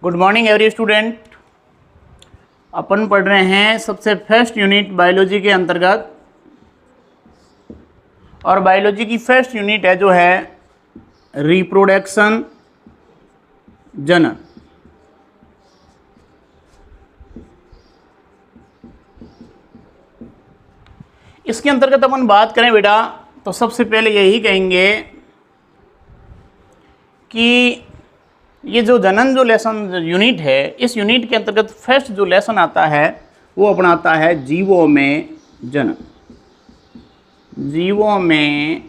Good morning every student. अपन पढ़ रहे हैं सबसे फर्स्ट यूनिट बायोलॉजी के अंतर्गत, और बायोलॉजी की फर्स्ट यूनिट है जो है रिप्रोडक्शन, जनन। इसके अंतर्गत अपन बात करें बेटा तो सबसे पहले यही कहेंगे कि ये जो जनन जो लेसन यूनिट है, इस यूनिट के अंतर्गत फर्स्ट जो लेसन आता है वो अपना आता है जीवों में जनन। जीवों में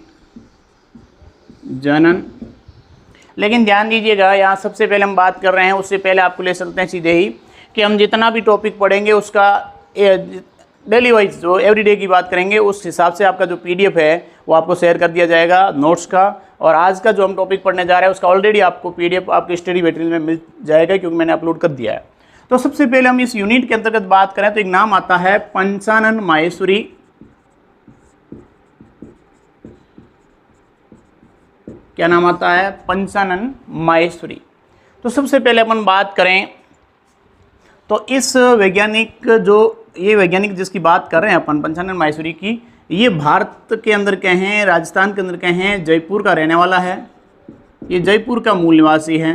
जनन। लेकिन ध्यान दीजिएगा, यहाँ सबसे पहले हम बात कर रहे हैं, उससे पहले आपको ले चलते हैं सीधे ही कि हम जितना भी टॉपिक पढ़ेंगे उसका डेली वाइज जो एवरीडे की बात करेंगे उस हिसाब से आपका जो पीडीएफ है वो आपको शेयर कर दिया जाएगा नोट्स का। और आज का जो हम टॉपिक पढ़ने जा रहे हैं उसका ऑलरेडी आपको पीडीएफ आपके स्टडी मटेरियल में मिल जाएगा, क्योंकि मैंने अपलोड कर दिया है। तो सबसे पहले हम इस यूनिट के अंतर्गत बात करें तो एक नाम आता है पंचानन माहेश्वरी। क्या नाम आता है? पंचानन माहेश्वरी। तो सबसे पहले अपन बात करें तो इस वैज्ञानिक ये वैज्ञानिक जिसकी बात कर रहे हैं अपन पंचानन माहेश्वरी की, ये भारत के अंदर के हैं, राजस्थान के अंदर के हैं, जयपुर का रहने वाला है। ये जयपुर का मूल निवासी है।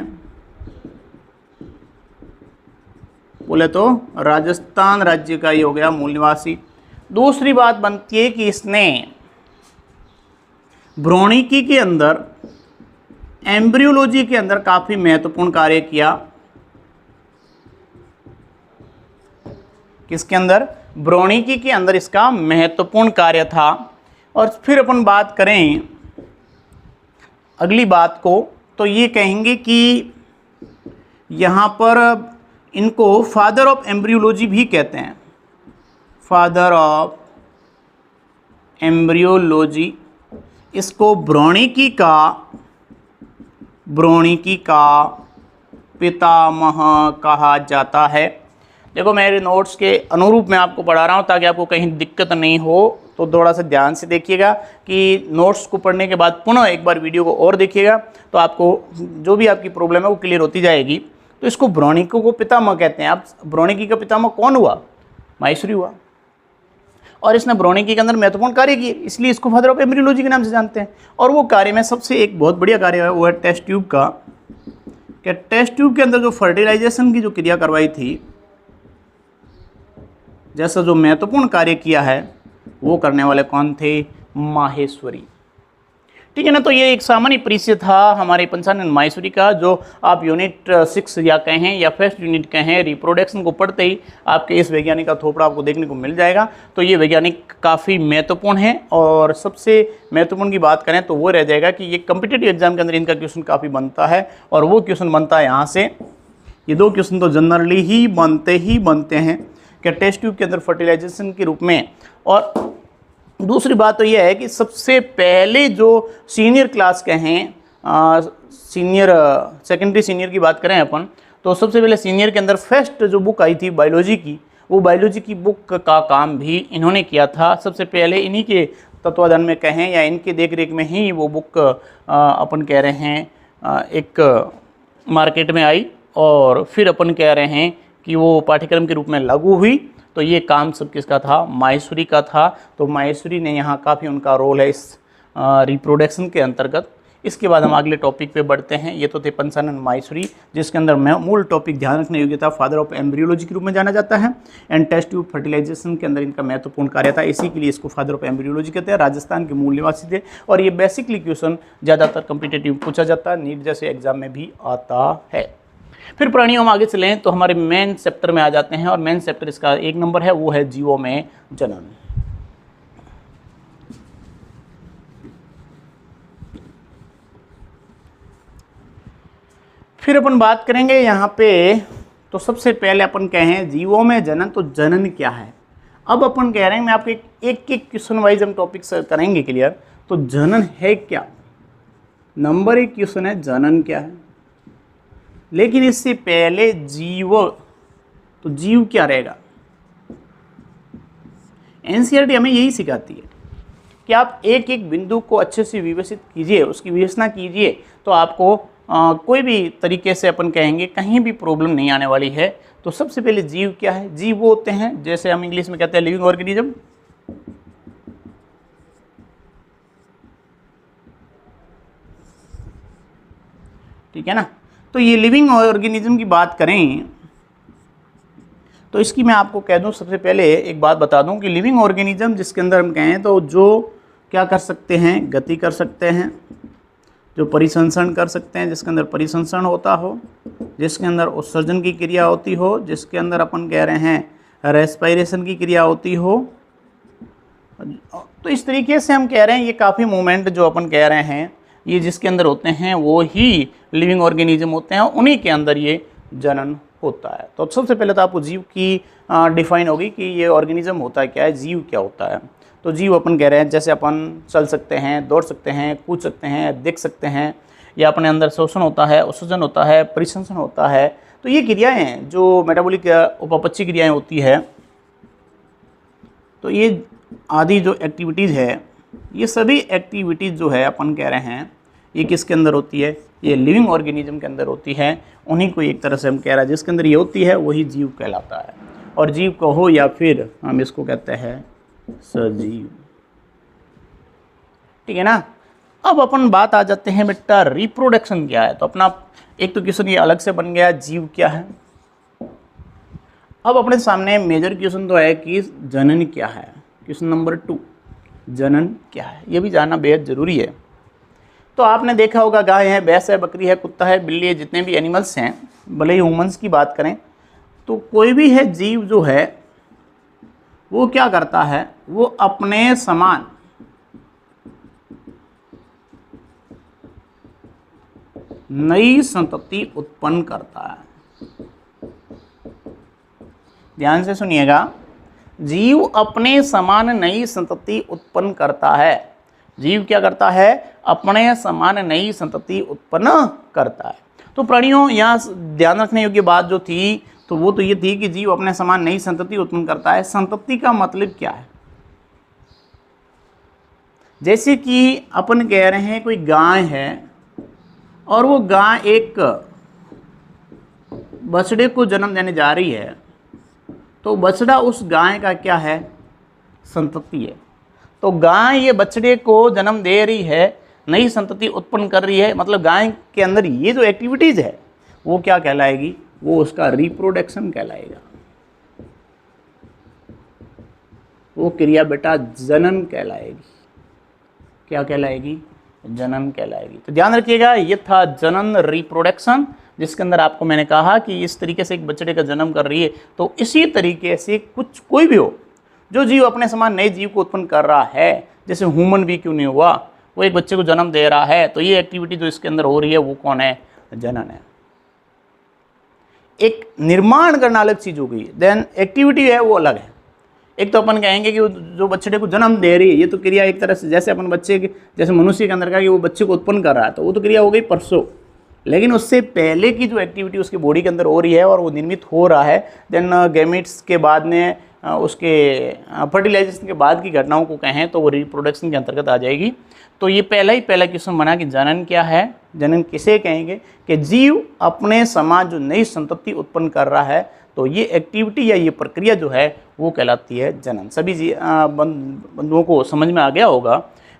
बोले तो राजस्थान राज्य का ये हो गया मूल निवासी। दूसरी बात बनती है कि इसने भ्रूणिकी के अंदर, एम्ब्रियोलॉजी के अंदर काफ़ी महत्वपूर्ण कार्य किया। किसके अंदर? भ्रूणिकी के अंदर इसका महत्वपूर्ण कार्य था। और फिर अपन बात करें अगली बात को तो ये कहेंगे कि यहाँ पर इनको फादर ऑफ एम्ब्रियोलॉजी भी कहते हैं। फादर ऑफ एम्ब्रियोलॉजी, इसको भ्रूणिकी का पितामह कहा जाता है। देखो मेरे नोट्स के अनुरूप मैं आपको पढ़ा रहा हूँ ताकि आपको कहीं दिक्कत नहीं हो, तो थोड़ा सा ध्यान से देखिएगा कि नोट्स को पढ़ने के बाद पुनः एक बार वीडियो को और देखिएगा तो आपको जो भी आपकी प्रॉब्लम है वो क्लियर होती जाएगी। तो इसको भ्रूणिकी को पितामह कहते हैं। आप भ्रूणिकी का पितामह कौन हुआ? माहेश्वरी हुआ। और इसने भ्रूणिकी के अंदर महत्वपूर्ण कार्य किए, इसलिए इसको फादर ऑफ एम्ब्रियोलॉजी के नाम से जानते हैं। और वो कार्य में सबसे एक बहुत बढ़िया कार्य है वो है टेस्ट ट्यूब का। क्या टेस्ट ट्यूब के अंदर जो फर्टिलाइजेशन की जो क्रिया करवाई थी, जैसा जो महत्वपूर्ण कार्य किया है, वो करने वाले कौन थे? माहेश्वरी। ठीक है ना। तो ये एक सामान्य परिचय था हमारे पंचानन माहेश्वरी का, जो आप यूनिट 6 या कहें या फर्स्ट यूनिट कहें, रिप्रोडक्शन को पढ़ते ही आपके इस वैज्ञानिक का थोपड़ा आपको देखने को मिल जाएगा। तो ये वैज्ञानिक काफ़ी महत्वपूर्ण है। और सबसे महत्वपूर्ण की बात करें तो वो रह जाएगा कि ये कॉम्पिटिटिव एग्जाम के अंदर इनका क्वेश्चन काफ़ी बनता है। और वो क्वेश्चन बनता है यहाँ से। ये दो क्वेश्चन तो जनरली ही बनते हैं कि टेस्ट ट्यूब के अंदर फर्टिलाइजेशन के रूप में। और दूसरी बात तो यह है कि सबसे पहले जो सीनियर क्लास के हैं, सेकेंडरी सीनियर की बात करें अपन, तो सबसे पहले सीनियर के अंदर फर्स्ट जो बुक आई थी बायोलॉजी की, वो बायोलॉजी की बुक का काम भी इन्होंने किया था। सबसे पहले इन्हीं के तत्वाधान में कहें या इनके देख रेख में ही वो बुक अपन कह रहे हैं एक मार्केट में आई, और फिर अपन कह रहे हैं कि वो पाठ्यक्रम के रूप में लागू हुई। तो ये काम सब किसका था? माहेश्वरी का था। तो माहेश्वरी ने यहाँ काफ़ी उनका रोल है इस रिप्रोडक्शन के अंतर्गत। इसके बाद हम अगले टॉपिक पे बढ़ते हैं। ये तो थे पंचानन माहेश्वरी, जिसके अंदर मूल टॉपिक ध्यान रखने योग्य था, फादर ऑफ एम्ब्रियोलॉजी के रूप में जाना जाता है। एंड टेस्ट ट्यूब फर्टिलाइजेशन के अंदर इनका महत्वपूर्ण कार्य था, इसी के लिए इसको फादर ऑफ एम्ब्रियोलॉजी कहते हैं। राजस्थान के मूल निवासी थे। और ये बेसिकली क्वेश्चन ज़्यादातर कॉम्पिटिटिव पूछा जाता है, नीट जैसे एग्जाम में भी आता है। फिर प्राणियों हम आगे चलें तो हमारे मेन चैप्टर में आ जाते हैं। और मेन चैप्टर इसका 1 नंबर है, वो है जीवों में जनन। फिर अपन बात करेंगे यहाँ पे, तो सबसे पहले अपन कहें जीवों में जनन, तो जनन क्या है? अब अपन कह रहे हैं, मैं आपको एक क्वेश्चन वाइज हम टॉपिक करेंगे क्लियर। तो जनन है क्या? नंबर 1 क्वेश्चन है जनन क्या है। लेकिन इससे पहले जीव, तो जीव क्या रहेगा? एनसीईआरटी हमें यही सिखाती है कि आप एक एक बिंदु को अच्छे से विवेचित कीजिए, उसकी विवेचना कीजिए, तो आपको कोई भी तरीके से अपन कहेंगे कहीं भी प्रॉब्लम नहीं आने वाली है। तो सबसे पहले जीव क्या है? जीव वो होते हैं, जैसे हम इंग्लिश में कहते हैं लिविंग ऑर्गेनिज्म। ठीक है ना। तो ये लिविंग ऑर्गेनिज्म की बात करें तो इसकी मैं आपको कह दूं, सबसे पहले एक बात बता दूं कि लिविंग ऑर्गेनिज्म जिसके अंदर हम कहें तो जो क्या कर सकते हैं, गति कर सकते हैं, जो परिसंचरण कर सकते हैं, जिसके अंदर परिसंचरण होता हो, जिसके अंदर उत्सर्जन की क्रिया होती हो, जिसके अंदर अपन कह रहे हैं रेस्पिरेशन की क्रिया होती हो। तो इस तरीके से हम कह रहे हैं ये काफ़ी मूवमेंट जो अपन कह रहे हैं ये जिसके अंदर होते हैं वो ही लिविंग ऑर्गेनिज्म होते हैं, उन्हीं के अंदर ये जनन होता है। तो सबसे पहले तो आपको जीव की डिफाइन होगी कि ये ऑर्गेनिज्म होता क्या है, जीव क्या होता है। तो जीव अपन कह रहे हैं जैसे अपन चल सकते हैं, दौड़ सकते हैं, कूद सकते हैं, देख सकते हैं, या अपने अंदर शोषण होता है, उत्सर्जन होता है, परिसंचरण होता है। तो ये क्रियाएं जो मेटाबॉलिक उपापचयी क्रियाएं होती है, तो ये आदि जो एक्टिविटीज़ है, ये सभी एक्टिविटीज़ जो है अपन कह रहे हैं ये किसके अंदर होती है, ये लिविंग ऑर्गेनिज्म के अंदर होती है। उन्हीं को एक तरह से हम कह रहे हैं जिसके अंदर ये होती है वही जीव कहलाता है। और जीव कहो या फिर हम इसको कहते हैं सजीव। ठीक है ना। अब अपन बात आ जाते हैं बेटा रिप्रोडक्शन क्या है। तो अपना एक तो क्वेश्चन ये अलग से बन गया, जीव क्या है। अब अपने सामने मेजर क्वेश्चन तो है कि जनन क्या है। क्वेश्चन नंबर 2, जनन क्या है, ये भी जानना बेहद जरूरी है। तो आपने देखा होगा गाय है, भैंस है, बकरी है, कुत्ता है, बिल्ली है, जितने भी एनिमल्स हैं, भले ही ह्यूमंस की बात करें, तो कोई भी है जीव जो है वो क्या करता है, वो अपने समान नई संतति उत्पन्न करता है। ध्यान से सुनिएगा, जीव अपने समान नई संतति उत्पन्न करता है। जीव क्या करता है, अपने समान नई संतति उत्पन्न करता है। तो प्राणियों, यहाँ ध्यान रखने योग्य बात जो थी तो वो तो ये थी कि जीव अपने समान नई संतति उत्पन्न करता है। संतति का मतलब क्या है? जैसे कि अपन कह रहे हैं कोई गाय है और वो गाय एक बछड़े को जन्म देने जा रही है, तो बछड़ा उस गाय का क्या है, संतति है। तो गाय ये बछड़े को जन्म दे रही है, नई संतति उत्पन्न कर रही है, मतलब गाय के अंदर ये जो एक्टिविटीज है वो क्या कहलाएगी, वो उसका रिप्रोडक्शन कहलाएगा। वो क्रिया बेटा जनन कहलाएगी। क्या कहलाएगी? जनन कहलाएगी। तो ध्यान रखिएगा, ये था जनन, रिप्रोडक्शन, जिसके अंदर आपको मैंने कहा कि इस तरीके से एक बच्चे का जन्म कर रही है। तो इसी तरीके से कुछ कोई भी हो जो जीव अपने समान नए जीव को उत्पन्न कर रहा है, जैसे ह्यूमन भी क्यों नहीं हुआ, वो एक बच्चे को जन्म दे रहा है, तो ये एक्टिविटी जो इसके अंदर हो रही है वो कौन है, जनन है। एक निर्माण करना अलग चीज हो गई, देन एक्टिविटी है वो अलग है। एक तो अपन कहेंगे कि जो बच्चे को जन्म दे रही है, ये तो क्रिया एक तरह से जैसे अपन बच्चे के, जैसे मनुष्य के अंदर का कि वो बच्चे को उत्पन्न कर रहा है, तो वो तो क्रिया हो गई परसों। लेकिन उससे पहले की जो एक्टिविटी उसके बॉडी के अंदर हो रही है और वो निर्मित हो रहा है, देन गैमेट्स के बाद में उसके फर्टिलाइजेशन के बाद की घटनाओं को कहें तो वो रिप्रोडक्शन के अंतर्गत आ जाएगी। तो ये पहला क्वेश्चन बना कि जनन क्या है। जनन किसे कहेंगे कि जीव अपने समान जो नई संतति उत्पन्न कर रहा है, तो ये एक्टिविटी या ये प्रक्रिया जो है वो कहलाती है जनन। सभी बंधुओं को समझ में आ गया होगा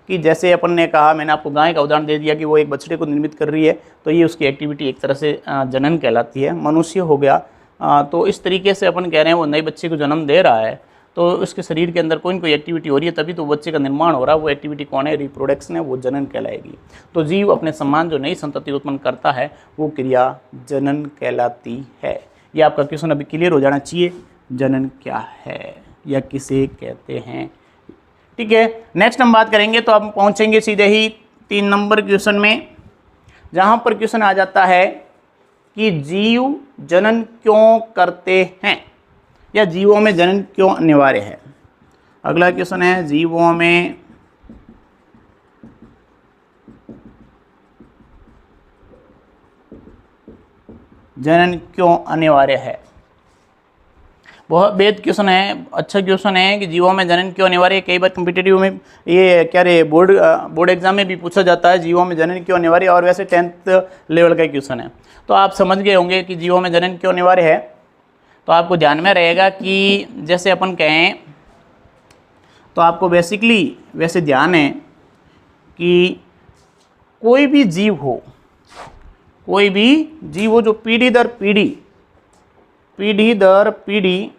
कि जैसे अपन ने कहा, मैंने आपको गाय का उदाहरण दे दिया कि वो एक बछड़े को निर्मित कर रही है, तो ये उसकी एक्टिविटी एक तरह से जनन कहलाती है। मनुष्य हो गया, तो इस तरीके से अपन कह रहे हैं वो नए बच्चे को जन्म दे रहा है, तो उसके शरीर के अंदर कोई न कोई एक्टिविटी हो रही है, तभी तो बच्चे का निर्माण हो रहा है। वो एक्टिविटी कौन है, रिप्रोडक्शन है, वो जनन कहलाएगी। तो जीव अपने समान जो नई संतति उत्पन्न करता है वो क्रिया जनन कहलाती है। ये आपका क्वेश्चन अभी क्लियर हो जाना चाहिए, जनन क्या है या किसे कहते हैं। ठीक है, नेक्स्ट हम बात करेंगे, तो हम पहुंचेंगे सीधे ही 3 नंबर क्वेश्चन में, जहां पर क्वेश्चन आ जाता है कि जीव जनन क्यों करते हैं या जीवों में जनन क्यों अनिवार्य है। अगला क्वेश्चन है, जीवों में जनन क्यों अनिवार्य है। बहुत बेहद क्वेश्चन है, अच्छा क्वेश्चन है कि जीवों में जनन क्यों अनिवार्य है। कई बार कम्पिटेटिव में ये क्या रे बोर्ड एग्जाम में भी पूछा जाता है जीवों में जनन क्यों अनिवार्य है, और वैसे 10th लेवल का क्वेश्चन है। तो आप समझ गए होंगे कि जीवों में जनन क्यों अनिवार्य है। तो आपको ध्यान में रहेगा कि जैसे अपन कहें तो आपको बेसिकली वैसे ध्यान है कि कोई भी जीव हो जो पीढ़ी दर पीढ़ी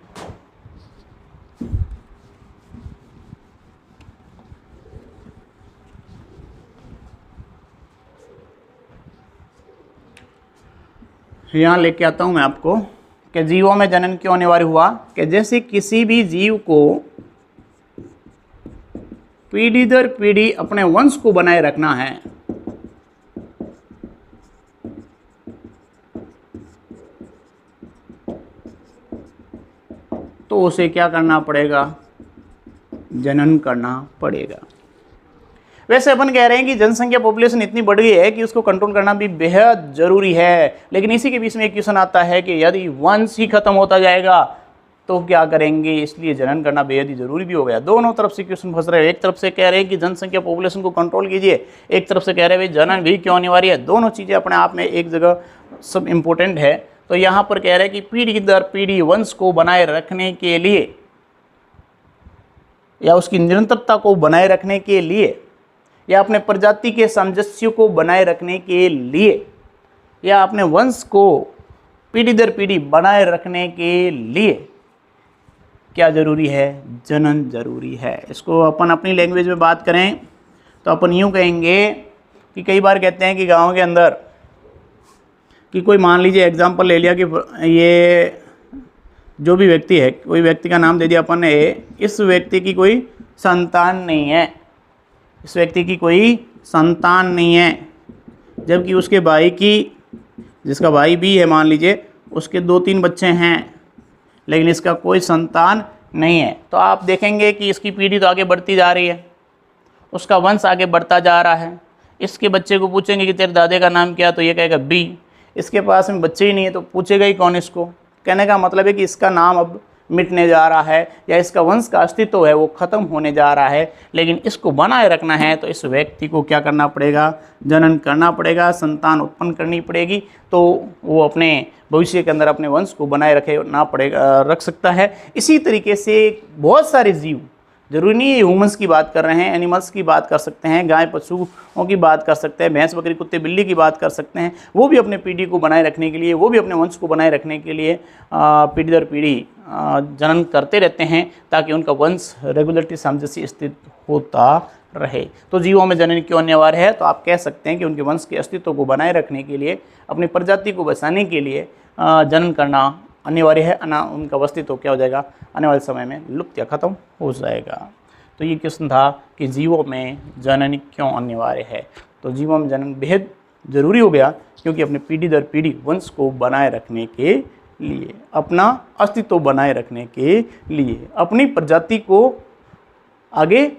यहाँ लेके आता हूँ मैं आपको कि जीवों में जनन क्यों अनिवार्य हुआ, कि जैसे किसी भी जीव को पीढ़ी दर पीढ़ी अपने वंश को बनाए रखना है तो उसे क्या करना पड़ेगा, जनन करना पड़ेगा। वैसे अपन कह रहे हैं कि जनसंख्या पॉपुलेशन इतनी बढ़ गई है कि उसको कंट्रोल करना भी बेहद जरूरी है, लेकिन इसी के बीच में एक क्वेश्चन आता है कि यदि वंश ही खत्म होता जाएगा तो क्या करेंगे, इसलिए जनन करना बेहद ही जरूरी भी हो गया। दोनों तरफ से क्वेश्चन फंस रहे हैं, एक तरफ से कह रहे हैं कि जनसंख्या पॉपुलेशन को कंट्रोल कीजिए, एक तरफ से कह रहे हैं भाई जनन भी क्यों अनिवार्य है। दोनों चीज़ें अपने आप में एक जगह सब इम्पोर्टेंट है। तो यहाँ पर कह रहे हैं कि पीढ़ी दर पीढ़ी वंश को बनाए रखने के लिए या उसकी निरंतरता को बनाए रखने के लिए या अपने प्रजाति के सामंजस्य को बनाए रखने के लिए या अपने वंश को पीढ़ी दर पीढ़ी बनाए रखने के लिए क्या जरूरी है, जनन जरूरी है। इसको अपन अपनी लैंग्वेज में बात करें तो अपन यूँ कहेंगे कि कई बार कहते हैं कि गांव के अंदर कि कोई मान लीजिए एग्जांपल ले लिया कि ये जो भी व्यक्ति है, कोई व्यक्ति का नाम दे दिया अपन ने, इस व्यक्ति की कोई संतान नहीं है, इस व्यक्ति की कोई संतान नहीं है, जबकि उसके भाई की, जिसका भाई भी है मान लीजिए, उसके 2-3 बच्चे हैं, लेकिन इसका कोई संतान नहीं है। तो आप देखेंगे कि इसकी पीढ़ी तो आगे बढ़ती जा रही है, उसका वंश आगे बढ़ता जा रहा है। इसके बच्चे को पूछेंगे कि तेरे दादे का नाम क्या, तो ये कहेगा बी। इसके पास में बच्चे ही नहीं है तो पूछेगा ही कौन इसको। कहने का मतलब है कि इसका नाम अब मिटने जा रहा है या इसका वंश का अस्तित्व है वो ख़त्म होने जा रहा है, लेकिन इसको बनाए रखना है तो इस व्यक्ति को क्या करना पड़ेगा, जनन करना पड़ेगा, संतान उत्पन्न करनी पड़ेगी, तो वो अपने भविष्य के अंदर अपने वंश को बनाए रख सकता है। इसी तरीके से बहुत सारे जीव, जरूरी नहीं है ह्यूमंस की बात कर रहे हैं, एनिमल्स की बात कर सकते हैं, गाय पशुओं की बात कर सकते हैं, भैंस बकरी कुत्ते बिल्ली की बात कर सकते हैं, वो भी अपने पीढ़ी को बनाए रखने के लिए, वो भी अपने वंश को बनाए रखने के लिए पीढ़ी दर पीढ़ी जनन करते रहते हैं ताकि उनका वंश रेगुलरिटी सामंजस्य स्थित होता रहे। तो जीवों में जनन क्यों अनिवार्य है, तो आप कह सकते हैं कि उनके वंश के अस्तित्व को बनाए रखने के लिए, अपनी प्रजाति को बचाने के लिए जनन करना अनिवार्य है, उनका अस्तित्व क्या हो जाएगा, आने वाले समय में लुप्त या खत्म हो जाएगा। तो ये क्वेश्चन था कि जीवों में जनन क्यों अनिवार्य है। तो जीवों में जनन बेहद ज़रूरी हो गया क्योंकि अपने पीढ़ी दर पीढ़ी वंश को बनाए रखने के लिए, अपना अस्तित्व बनाए रखने के लिए, अपनी प्रजाति को आगे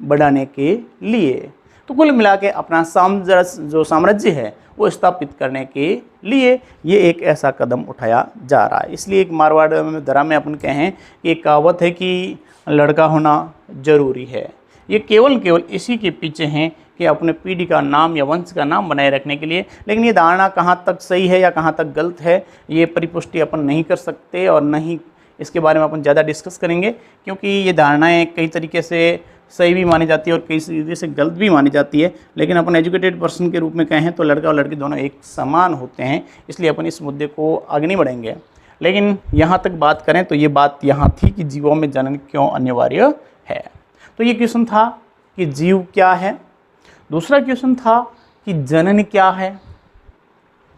बढ़ाने के लिए, तो कुल मिला के अपना साम्राज्य है वो स्थापित करने के लिए ये एक ऐसा कदम उठाया जा रहा है। इसलिए एक मारवाड़ में दरा में अपन कहें कि एक कहावत है कि लड़का होना जरूरी है। ये केवल इसी के पीछे हैं कि अपने पीढ़ी का नाम या वंश का नाम बनाए रखने के लिए। लेकिन ये धारणा कहाँ तक सही है या कहाँ तक गलत है, ये परिपुष्टि अपन नहीं कर सकते और नहीं इसके बारे में अपन ज़्यादा डिस्कस करेंगे, क्योंकि ये धारणाएँ कई तरीके से सही भी मानी जाती है और कई तरीके से गलत भी मानी जाती है। लेकिन अपन एजुकेटेड पर्सन के रूप में कहें तो लड़का और लड़की दोनों एक समान होते हैं, इसलिए अपन इस मुद्दे को आगे नहीं बढ़ेंगे। लेकिन यहाँ तक बात करें तो ये बात यहाँ थी कि जीवों में जनन क्यों अनिवार्य है। तो ये क्वेश्चन था कि जीव क्या है। दूसरा क्वेश्चन था कि जनन क्या है।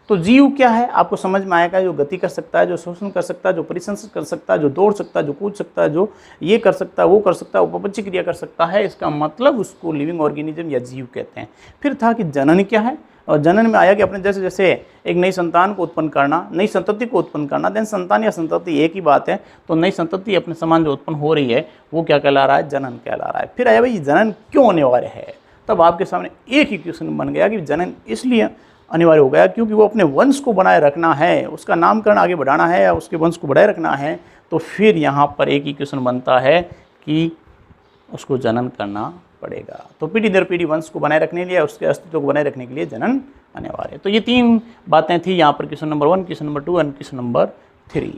तो जीव क्या है आपको समझ में आएगा, जो गति कर सकता है, जो शोषण कर सकता है, जो परिसंचरण कर सकता है, जो दौड़ सकता है, जो कूद सकता है, जो ये कर सकता है, वो कर सकता है, उपपची क्रिया कर सकता है, इसका मतलब उसको लिविंग ऑर्गेनिज्म या जीव कहते हैं। फिर था कि जनन क्या है, और जनन में आया कि अपने जैसे जैसे एक नई संतान को उत्पन्न करना, नई संतति को उत्पन्न करना। देन संतान या संतति एक ही बात है, तो नई संतति अपने समान जो उत्पन्न हो रही है वो क्या कहला रहा है, जनन कहला रहा है। फिर आया भाई जनन क्यों अनिवार्य है, तब आपके सामने एक ही क्वेश्चन बन गया कि जनन इसलिए अनिवार्य हो गया, क्योंकि वो अपने वंश को बनाए रखना है, उसका नामकरण आगे बढ़ाना है या उसके वंश को बढ़ाए रखना है, तो फिर यहाँ पर एक ही क्वेश्चन बनता है कि उसको जनन करना पड़ेगा। तो पीढ़ी दर पीढ़ी वंश को बनाए रखने के लिए, उसके अस्तित्व को बनाए रखने के लिए जनन अनिवार्य है। तो ये 3 बातें थी यहाँ पर question number 1, question number 2 and question number 3।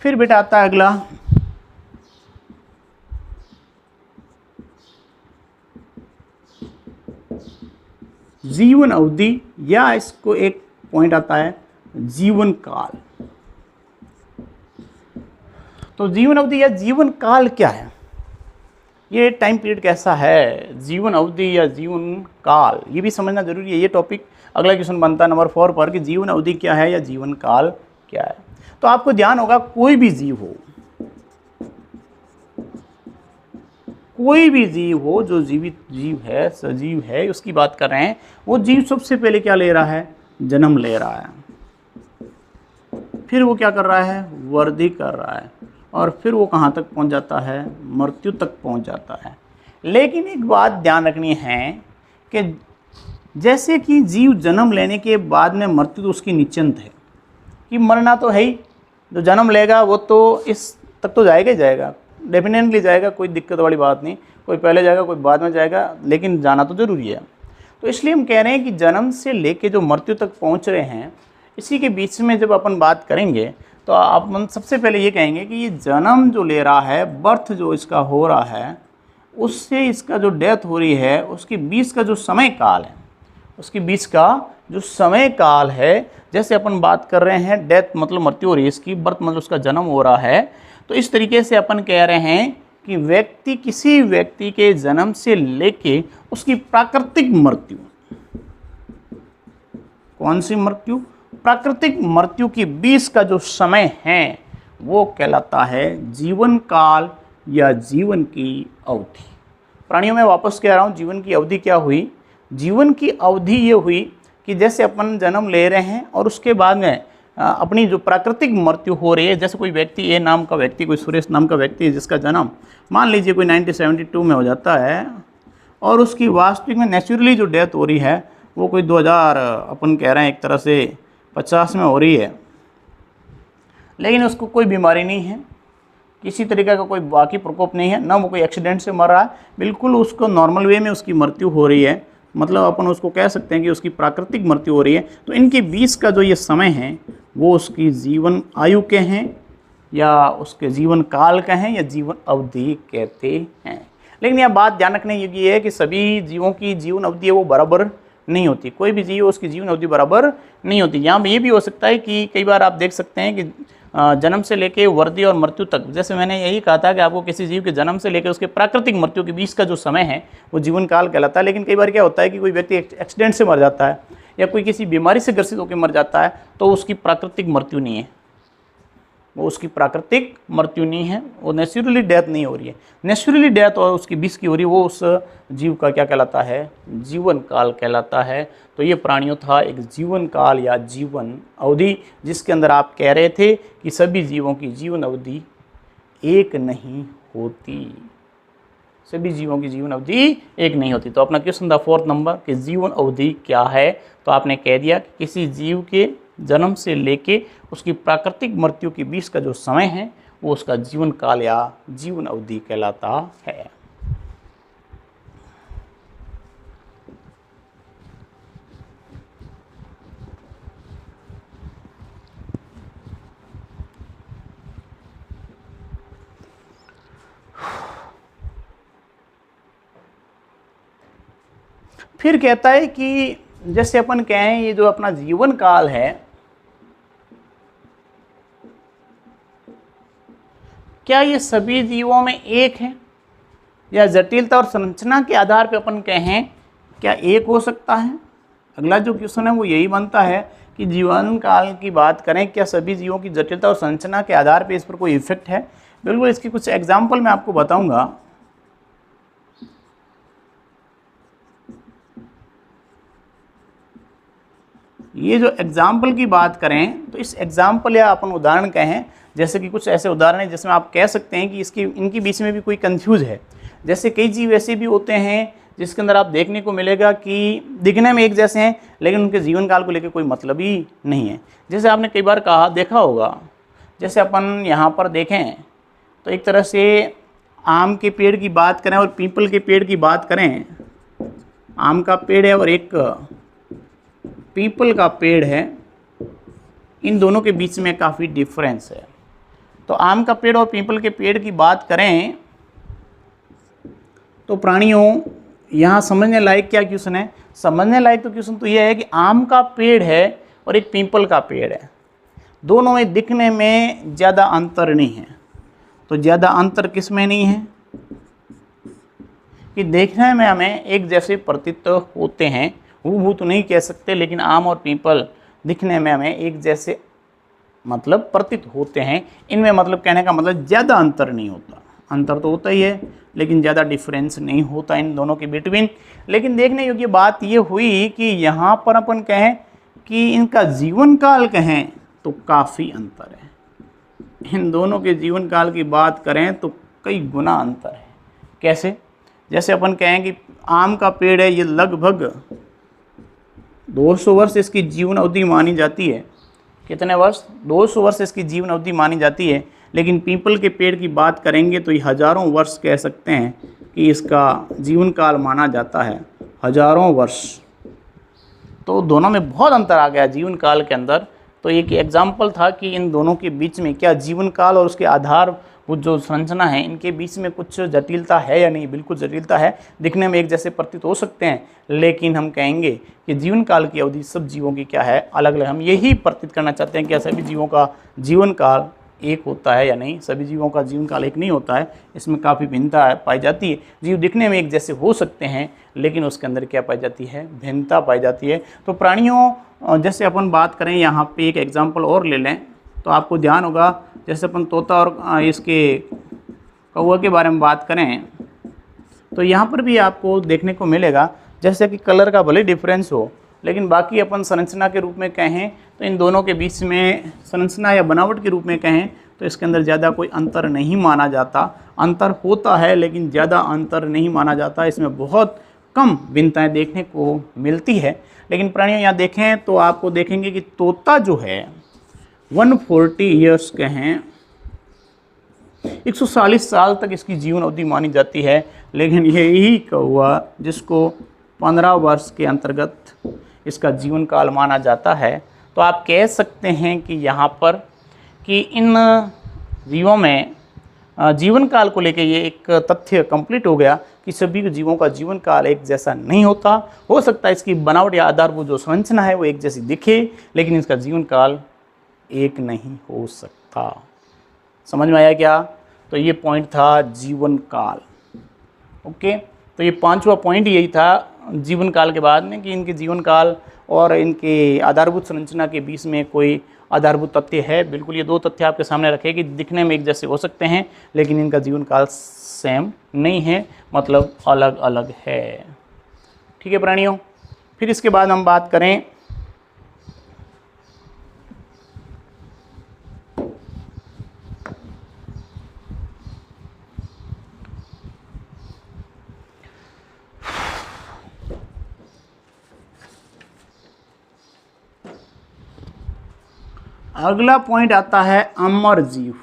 फिर बेटा आता है अगला, जीवन अवधि, या इसको एक पॉइंट आता है जीवन काल। तो जीवन अवधि या जीवन काल क्या है, ये टाइम पीरियड कैसा है, जीवन अवधि या जीवन काल, ये भी समझना जरूरी है। ये टॉपिक अगला क्वेश्चन बनता है नंबर 4 पर कि जीवन अवधि क्या है या जीवन काल क्या है। तो आपको ध्यान होगा, कोई भी जीव हो, कोई भी जीव हो जो जीवित जीव है, सजीव है, उसकी बात कर रहे हैं, वो जीव सबसे पहले क्या ले रहा है, जन्म ले रहा है, फिर वो क्या कर रहा है, वृद्धि कर रहा है, और फिर वो कहाँ तक पहुँच जाता है, मृत्यु तक पहुँच जाता है। लेकिन एक बात ध्यान रखनी है कि जैसे कि जीव जन्म लेने के बाद में मृत्यु तो उसकी निश्चिंत है कि मरना तो है ही, जो जन्म लेगा वो तो इस तक तो जाएगा ही जाएगा, डेफिनेटली जाएगा, कोई दिक्कत वाली बात नहीं, कोई पहले जाएगा कोई बाद में जाएगा, लेकिन जाना तो जरूरी है। तो इसलिए हम कह रहे हैं कि जन्म से लेके जो मृत्यु तक पहुंच रहे हैं, इसी के बीच में जब अपन बात करेंगे तो अपन सबसे पहले ये कहेंगे कि ये जन्म जो ले रहा है, बर्थ जो इसका हो रहा है, उससे इसका जो डेथ हो रही है, उसके बीच का जो समय काल है, उसके बीच का जो समय काल है, जैसे अपन बात कर रहे हैं डेथ मतलब मृत्यु हो रही है इसकी, बर्थ मतलब उसका जन्म हो रहा है, तो इस तरीके से अपन कह रहे हैं कि व्यक्ति, किसी व्यक्ति के जन्म से लेके उसकी प्राकृतिक मृत्यु, कौन सी मृत्यु, प्राकृतिक मृत्यु के बीच का जो समय है वो कहलाता है जीवन काल या जीवन की अवधि। प्राणियों में वापस कह रहा हूँ, जीवन की अवधि क्या हुई, जीवन की अवधि ये हुई कि जैसे अपन जन्म ले रहे हैं और उसके बाद में अपनी जो प्राकृतिक मृत्यु हो रही है, जैसे कोई व्यक्ति, ए नाम का व्यक्ति, कोई सुरेश नाम का व्यक्ति है जिसका जन्म मान लीजिए कोई 1972 में हो जाता है, और उसकी वास्तविक में नेचुरली जो डेथ हो रही है वो कोई 2000 अपन कह रहे हैं एक तरह से 50 में हो रही है, लेकिन उसको कोई बीमारी नहीं है, किसी तरीके का कोई बाकी प्रकोप नहीं है, ना वो कोई एक्सीडेंट से मर रहा है, बिल्कुल उसको नॉर्मल वे में उसकी मृत्यु हो रही है, मतलब अपन उसको कह सकते हैं कि उसकी प्राकृतिक मृत्यु हो रही है। तो इनके बीच का जो ये समय है वो उसकी जीवन आयु के हैं या उसके जीवन काल का हैं या जीवन अवधि कहते हैं। लेकिन यह बात ध्यान रखने योग्य है कि सभी जीवों की जीवन अवधि है वो बराबर नहीं होती, कोई भी जीव उसकी जीवन अवधि बराबर नहीं होती। यहाँ ये भी हो सकता है कि कई बार आप देख सकते हैं कि जन्म से लेके वृद्धि और मृत्यु तक, जैसे मैंने यही कहा था कि आपको किसी जीव के जन्म से लेकर उसके प्राकृतिक मृत्यु के बीच का जो समय है वो जीवन काल कहलाता है। लेकिन कई बार क्या होता है कि कोई व्यक्ति एक्सीडेंट से मर जाता है या कोई किसी बीमारी से ग्रसित होकर मर जाता है, तो उसकी प्राकृतिक मृत्यु नहीं है, वो उसकी प्राकृतिक मृत्यु नहीं है, वो नेचुरली डेथ नहीं हो रही है। नेचुरली डेथ और उसकी बीच की हो रही है, वो उस जीव का क्या कहलाता है, जीवन काल कहलाता है। तो ये प्राणियों था एक जीवन काल या जीवन अवधि, जिसके अंदर आप कह रहे थे कि सभी जीवों की जीवन अवधि एक नहीं होती, सभी जीवों की जीवन अवधि एक नहीं होती। तो अपना क्वेश्चन था 4th नंबर कि जीवन अवधि क्या है, तो आपने कह दिया कि किसी जीव के जन्म से लेके उसकी प्राकृतिक मृत्यु के बीच का जो समय है वो उसका जीवन काल या जीवन अवधि कहलाता है। फिर कहता है कि जैसे अपन कहें ये जो अपना जीवन काल है, क्या ये सभी जीवों में एक है या जटिलता और संरचना के आधार पर अपन कहें क्या एक हो सकता है। अगला जो क्वेश्चन है वो यही बनता है कि जीवन काल की बात करें, क्या सभी जीवों की जटिलता और संरचना के आधार पर इस पर कोई इफेक्ट है। बिल्कुल, इसकी कुछ एग्जाम्पल मैं आपको बताऊंगा। ये जो एग्जाम्पल की बात करें तो इस एग्जाम्पल या अपन उदाहरण कहें, जैसे कि कुछ ऐसे उदाहरण हैं जिसमें आप कह सकते हैं कि इनके बीच में भी कोई कंफ्यूज है। जैसे कई जीव ऐसे भी होते हैं जिसके अंदर आप देखने को मिलेगा कि दिखने में एक जैसे हैं लेकिन उनके जीवन काल को लेकर कोई मतलब ही नहीं है। जैसे आपने कई बार देखा होगा, जैसे अपन यहाँ पर देखें तो एक तरह से आम के पेड़ की बात करें और पीपल के पेड़ की बात करें, आम का पेड़ है और एक पीपल का पेड़ है, इन दोनों के बीच में काफ़ी डिफरेंस है। तो आम का पेड़ और पीपल के पेड़ की बात करें तो प्राणियों यहाँ समझने लायक क्या क्वेश्चन है? समझने लायक तो क्वेश्चन तो यह है कि आम का पेड़ है और एक पीपल का पेड़ है, दोनों में दिखने में ज़्यादा अंतर नहीं है। तो ज़्यादा अंतर किस में नहीं है कि देखने में हमें एक जैसे प्रतीत होते हैं, हूबहू तो नहीं कह सकते, लेकिन आम और पीपल दिखने में हमें एक जैसे मतलब प्रतीत होते हैं। इनमें मतलब कहने का मतलब ज़्यादा अंतर नहीं होता, अंतर तो होता ही है लेकिन ज़्यादा डिफरेंस नहीं होता इन दोनों के बिटवीन। लेकिन देखने योग्य बात ये हुई कि यहाँ पर अपन कहें कि इनका जीवन काल कहें तो काफ़ी अंतर है। इन दोनों के जीवन काल की बात करें तो कई गुना अंतर है। कैसे? जैसे अपन कहें कि आम का पेड़ है, ये लगभग 200 वर्ष इसकी जीवन अवधि मानी जाती है। कितने वर्ष? 200 वर्ष इसकी जीवन अवधि मानी जाती है। लेकिन पीपल के पेड़ की बात करेंगे तो ये हज़ारों वर्ष कह सकते हैं कि इसका जीवन काल माना जाता है, हज़ारों वर्ष। तो दोनों में बहुत अंतर आ गया जीवन काल के अंदर। तो एक एग्जाम्पल था कि इन दोनों के बीच में क्या जीवन काल और उसके आधार वो जो संरचना है इनके बीच में कुछ जटिलता है या नहीं? बिल्कुल जटिलता है। दिखने में एक जैसे प्रतीत हो सकते हैं लेकिन हम कहेंगे कि जीवन काल की अवधि सब जीवों की क्या है? अलग अलग। हम यही प्रतीत करना चाहते हैं कि सभी जीवों का जीवन काल एक होता है या नहीं। सभी जीवों का जीवन काल एक नहीं होता है, इसमें काफ़ी भिन्नता पाई जाती है। जीव दिखने में एक जैसे हो सकते हैं लेकिन उसके अंदर क्या पाई जाती है? भिन्नता पाई जाती है। तो प्राणियों जैसे अपन बात करें, यहाँ पे एक एग्जाम्पल और ले लें तो आपको ध्यान होगा, जैसे अपन तोता और इसके कौवा के बारे में बात करें तो यहाँ पर भी आपको देखने को मिलेगा जैसे कि कलर का भले डिफरेंस हो लेकिन बाकी अपन संरचना के रूप में कहें तो इन दोनों के बीच में संरचना या बनावट के रूप में कहें तो इसके अंदर ज़्यादा कोई अंतर नहीं माना जाता। अंतर होता है लेकिन ज़्यादा अंतर नहीं माना जाता, इसमें बहुत कम भिन्नताएं देखने को मिलती है। लेकिन प्राणियों यहाँ देखें तो आपको देखेंगे कि तोता जो है 140 ईयर्स के हैं, 140 साल तक इसकी जीवन अवधि मानी जाती है। लेकिन यही कौवा जिसको 15 वर्ष के अंतर्गत इसका जीवन काल माना जाता है। तो आप कह सकते हैं कि यहाँ पर कि इन जीवों में जीवन काल को लेकर ये एक तथ्य कंप्लीट हो गया कि सभी जीवों का जीवन काल एक जैसा नहीं होता। हो सकता है इसकी बनावट या आधारभूत जो संरचना है वो एक जैसी दिखे लेकिन इसका जीवन काल एक नहीं हो सकता। समझ में आया क्या? तो ये पॉइंट था जीवन काल। ओके, तो ये 5वां पॉइंट यही था जीवन काल के बाद में कि इनके जीवन काल और इनके आधारभूत संरचना के बीच में कोई आधारभूत तथ्य है। बिल्कुल ये 2 तथ्य आपके सामने रखे कि दिखने में एक जैसे हो सकते हैं लेकिन इनका जीवन काल सेम नहीं है, मतलब अलग अलग है। ठीक है प्राणियों, फिर इसके बाद हम बात करें अगला पॉइंट आता है अमर जीव।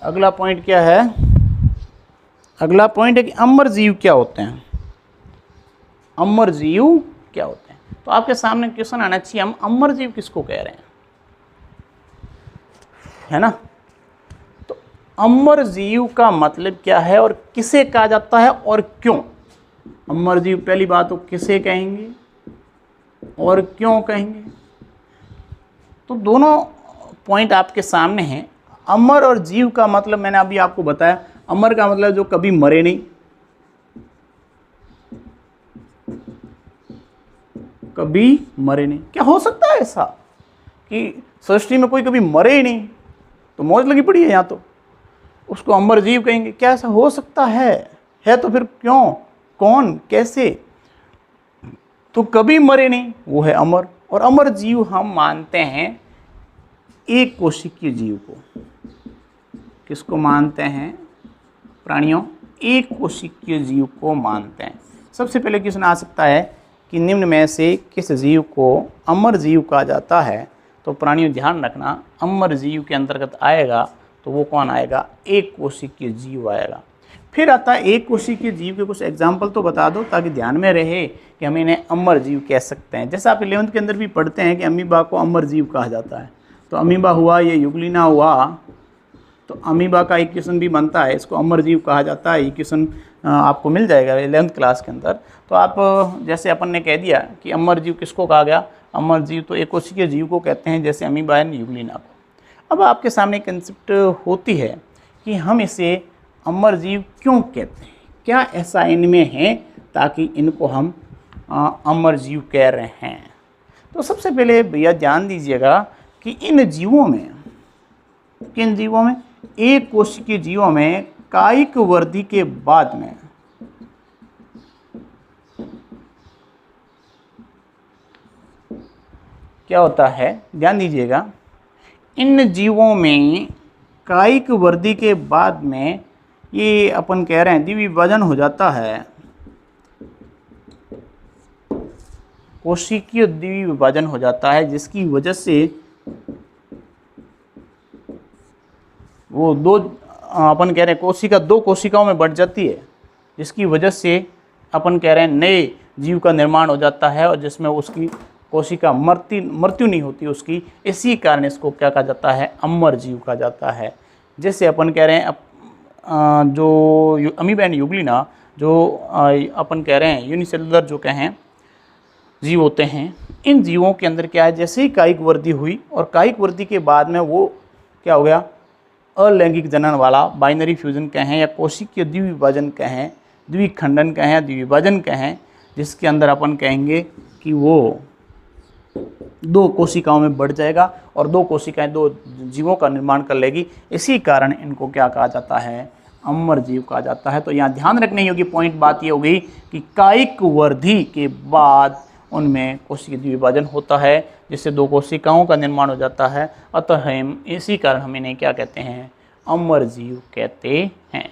अगला पॉइंट क्या है? अगला पॉइंट है कि अमर जीव क्या होते हैं। अमर जीव क्या होते हैं? तो आपके सामने क्वेश्चन आना चाहिए, हम अमर जीव किसको कह रहे हैं, है ना? तो अमर जीव का मतलब क्या है और किसे कहा जाता है और क्यों? अमर जीव पहली बात तो किसे कहेंगे और क्यों कहेंगे? तो दोनों पॉइंट आपके सामने हैं। अमर और जीव का मतलब मैंने अभी आपको बताया। अमर का मतलब जो कभी मरे नहीं, कभी मरे नहीं। क्या हो सकता है ऐसा कि सृष्टि में कोई कभी मरे ही नहीं, तो मौज लगी पड़ी है यहाँ, तो उसको अमर जीव कहेंगे? क्या ऐसा हो सकता है? तो फिर क्यों, कौन, कैसे? तो कभी मरे नहीं वो है अमर, और अमर जीव हम मानते हैं एक कोशिकीय जीव को। किसको मानते हैं प्राणियों? एक कोशिकीय जीव को मानते हैं। सबसे पहले क्वेश्चन आ सकता है कि निम्न में से किस जीव को अमर जीव कहा जाता है? तो प्राणियों ध्यान रखना, अमर जीव के अंतर्गत आएगा तो वो कौन आएगा? एक कोशिकीय जीव आएगा। फिर आता है एक कोशिकीय जीव के कुछ एग्जाम्पल तो बता दो ताकि ध्यान में रहे कि हम इन्हें अमर जीव कह सकते हैं। जैसे आप 11th के अंदर भी पढ़ते हैं कि अमीबा को अमर जीव कहा जाता है। तो अमीबा हुआ, ये यूग्लिना हुआ, तो अमीबा का एक क्वेश्चन भी बनता है, इसको अमर जीव कहा जाता है। ये क्वेश्चन आपको मिल जाएगा 11th क्लास के अंदर। तो आप जैसे अपन ने कह दिया कि अमर जीव किसको कहा गया? अमर जीव तो एक कोशिकीय जीव को कहते हैं, जैसे अमीबा एंड यूग्लिना को। अब आपके सामने कंसेप्ट होती है कि हम इसे अमर जीव क्यों कहते हैं, क्या ऐसा इनमें है ताकि इनको हम अमर जीव कह रहे हैं। तो सबसे पहले भैया ध्यान दीजिएगा कि इन जीवों में, किन जीवों में? एक कोशिकीय जीवों में कायिक वृद्धि के बाद में क्या होता है? ध्यान दीजिएगा, इन जीवों में कायिक वृद्धि के बाद में ये अपन कह रहे हैं द्विविभाजन हो जाता है, कोशिकीय द्विविभाजन हो जाता है, जिसकी वजह से वो दो, अपन कह रहे हैं कोशिका दो कोशिकाओं में बढ़ जाती है, जिसकी वजह से अपन कह रहे हैं नए जीव का निर्माण हो जाता है और जिसमें उसकी कोशिका मृत्यु नहीं होती उसकी। इसी कारण इसको क्या कहा जाता है? अमर जीव कहा जाता है। जैसे अपन कह रहे हैं जो अमीबा एंड यूग्लिना, जो अपन कह रहे हैं यूनिसेलुलर जो कहें जीव होते हैं, इन जीवों के अंदर क्या है? जैसे ही कायिक वृद्धि हुई और कायिक वृद्धि के बाद में वो क्या हो गया? अलैंगिक जनन वाला बाइनरी फ्यूजन कहें या कोशिकीय द्विविभाजन कहें, द्विखंडन कहें या द्विविभाजन कहें, जिसके अंदर अपन कहेंगे कि वो दो कोशिकाओं में बढ़ जाएगा और दो कोशिकाएं दो जीवों का निर्माण कर लेगी। इसी कारण इनको क्या कहा जाता है? अमर जीव कहा जाता है। तो यहाँ ध्यान रखने योग्य पॉइंट बात ये हो गई कि कायिक वृद्धि के बाद उनमें कोशिकीय द्विविभाजन होता है, जिससे दो कोशिकाओं का निर्माण हो जाता है। अतः हम इसी कारण हम इन्हें क्या कहते हैं? अमर जीव कहते हैं।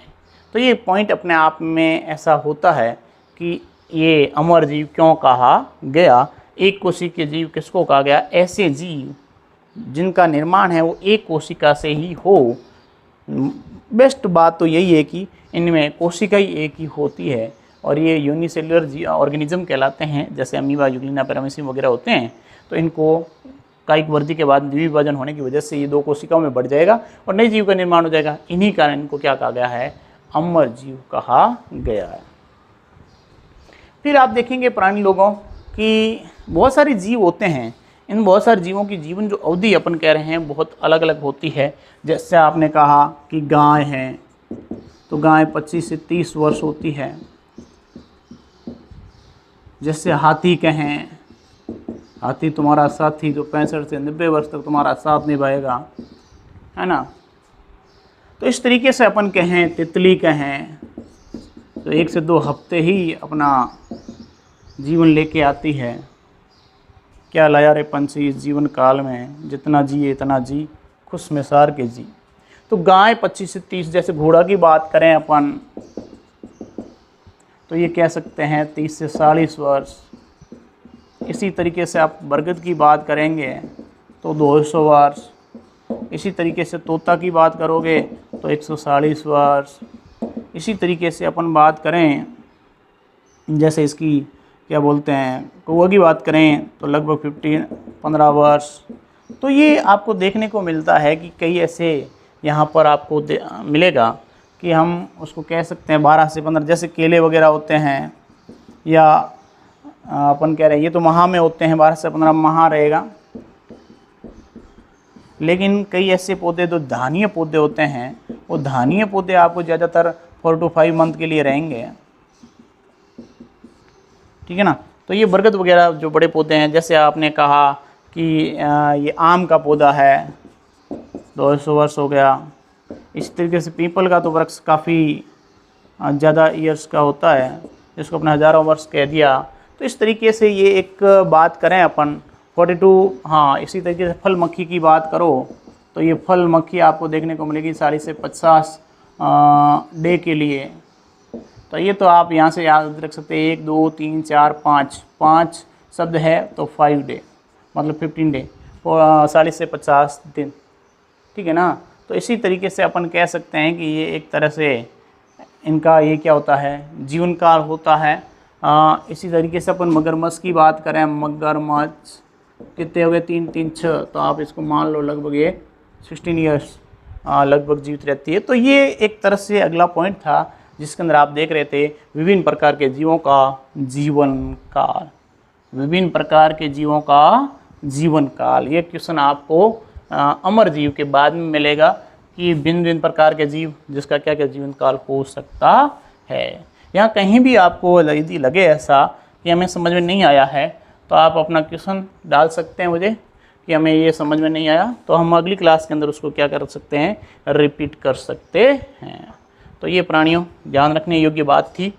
तो ये पॉइंट अपने आप में ऐसा होता है कि ये अमर जीव क्यों कहा गया। एक कोशिकीय जीव किसको कहा गया? ऐसे जीव जिनका निर्माण है वो एक कोशिका से ही हो। बेस्ट बात तो यही है कि इनमें कोशिका ही एक ही होती है और ये यूनिसेलुलर ऑर्गेनिज्म कहलाते हैं, जैसे अमीबा, यूग्लिना, पैरामीशियम वगैरह होते हैं। तो इनको कायिक वृद्धि के बाद द्विविभाजन होने की वजह से ये दो कोशिकाओं में बढ़ जाएगा और नए जीव का निर्माण हो जाएगा। इन्हीं कारण इनको क्या कहा गया है? अमर जीव कहा गया है। फिर आप देखेंगे प्राणी लोगों कि बहुत सारे जीव होते हैं। इन बहुत सारे जीवों की जीवन जो अवधि अपन कह रहे हैं बहुत अलग अलग होती है। जैसे आपने कहा कि गाय है, तो गाय 25 से 30 वर्ष होती है। जैसे हाथी कहें, हाथी तुम्हारा साथी जो 65 से 90 वर्ष तक तुम्हारा साथ निभाएगा, है ना। तो इस तरीके से अपन कहें तितली कहें तो 1 से 2 हफ्ते ही अपना जीवन लेके आती है। क्या लाया रे पंछी इस जीवन काल में, जितना जिए इतना जी, खुश मिसार के जी। तो गाय 25 से 30, जैसे घोड़ा की बात करें अपन तो ये कह सकते हैं 30 से 40 वर्ष। इसी तरीके से आप बरगद की बात करेंगे तो 200 वर्ष। इसी तरीके से तोता की बात करोगे तो 140 वर्ष। इसी तरीके से अपन बात करें जैसे इसकी क्या बोलते हैं कौवा की बात करें तो लगभग 15 वर्ष। तो ये आपको देखने को मिलता है कि कई ऐसे यहाँ पर आपको मिलेगा कि हम उसको कह सकते हैं 12 से 15, जैसे केले वगैरह होते हैं या अपन कह रहे हैं ये तो माह में होते हैं, 12 से 15 माह रहेगा। लेकिन कई ऐसे पौधे जो धानीय पौधे होते हैं, वो धानीय पौधे आपको ज़्यादातर 4 to 5 मंथ के लिए रहेंगे, ठीक है ना। तो ये बरगद वगैरह जो बड़े पौधे हैं, जैसे आपने कहा कि ये आम का पौधा है 200 वर्ष हो गया। इस तरीके से पीपल का तो वृक्ष काफ़ी ज़्यादा ईयर्स का होता है, जिसको अपने हज़ारों वर्ष कह दिया। तो इस तरीके से ये एक बात करें अपन 42। हाँ, इसी तरीके से फल मक्खी की बात करो तो ये फल मक्खी आपको देखने को मिलेगी 40 से 50 डे के लिए। तो ये तो आप यहाँ से याद रख सकते हैं, 1 2 3 4 5 शब्द है तो 5 डे मतलब 15 डे, 40 से 50 दिन, ठीक है ना। तो इसी तरीके से अपन कह सकते हैं कि ये एक तरह से इनका ये क्या होता है, जीवन काल होता है। इसी तरीके से अपन मगरमच्छ की बात करें, मगरमच्छ कितने हो गए, 3 3 6, तो आप इसको मान लो लगभग ये 16 ईयर्स लगभग जीवित रहती है। तो ये एक तरह से अगला पॉइंट था जिसके अंदर आप देख रहे थे विभिन्न प्रकार के जीवों का जीवन काल, विभिन्न प्रकार के जीवों का जीवन काल। ये क्वेश्चन आपको अमर जीव के बाद में मिलेगा कि भिन्न भिन्न प्रकार के जीव जिसका क्या क्या जीवन काल हो सकता है। यहाँ कहीं भी आपको यदि लगे ऐसा कि हमें समझ में नहीं आया है तो आप अपना क्वेश्चन डाल सकते हैं मुझे कि हमें ये समझ में नहीं आया, तो हम अगली क्लास के अंदर उसको क्या कर सकते हैं, रिपीट कर सकते हैं। तो ये प्राणियों ध्यान रखने योग्य बात थी।